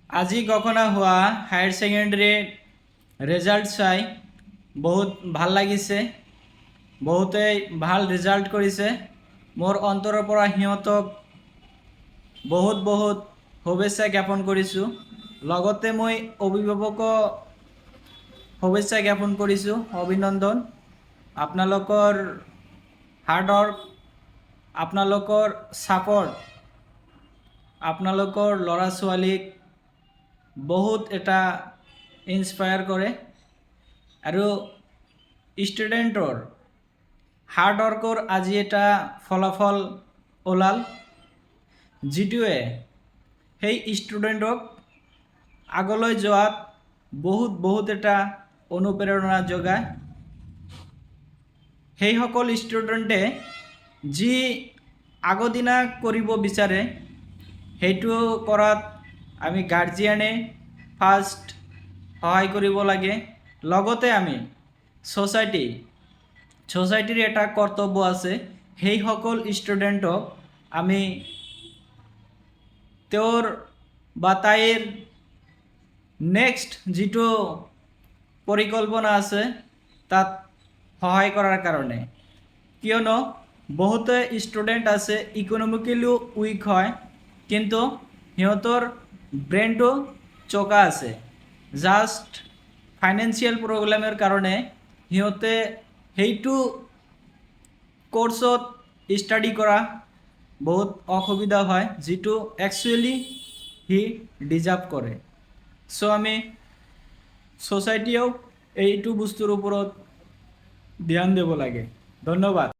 আজি ঘোষণা হোৱা হায়াৰ ছেকেণ্ডেৰী ৰেজাল্ট চাই বহুত ভাল লাগিছে। বহুতেই ভাল ৰিজাল্ট কৰিছে। মোৰ অন্তৰৰ পৰা সিহঁতক বহুত বহুত শুভেচ্ছা জ্ঞাপন কৰিছোঁ। লগতে মই অভিভাৱকক শুভেচ্ছা জ্ঞাপন কৰিছোঁ, অভিনন্দন। আপোনালোকৰ হাৰ্ড ৱৰ্ক, আপোনালোকৰ ছাপৰ্ট আপোনালোকৰ ল'ৰা ছোৱালীক বহুত এটা ইনস্পায়াৰ কৰে আৰু ষ্টুডেণ্টৰ হাৰ্ড ৱৰ্কৰ আজি এটা ফলাফল ওলাল, যিটোৱে সেই ষ্টুডেণ্টক আগলৈ যোৱাত বহুত এটা অনুপ্ৰেৰণা যোগায়। সেইসকল ষ্টুডেণ্টে যি আগদিনা কৰিব বিচাৰে সেইটো কৰাত আমি গাৰ্জিয়ানে ফাৰ্ষ্ট সহায় কৰিব লাগে। লগতে আমি ছ'চাইটিৰ এটা কৰ্তব্য আছে, সেইসকল ষ্টুডেণ্টক আমি তেওঁৰ বা তাইৰ নেক্সট যিটো পৰিকল্পনা আছে তাত সহায় কৰাৰ কাৰণে। কিয়নো বহুতে ষ্টুডেণ্ট আছে ইকনমিকেলিও উইক হয়, কিন্তু সিহঁতৰ ব্ৰেইনটো চোকা আছে। জাষ্ট ফাইনেন্সিয়েল প্ৰব্লেমৰ কাৰণে সিহঁতে সেইটো কোৰ্ছত ষ্টাডি কৰা বহুত অসুবিধা হয়, যিটো একচুৱেলি সি ডিজাৰ্ভ কৰে। চ' আমি ছ'চাইটিয়েও এইটো বস্তুৰ ওপৰত ধ্যান দিব লাগে। ধন্যবাদ।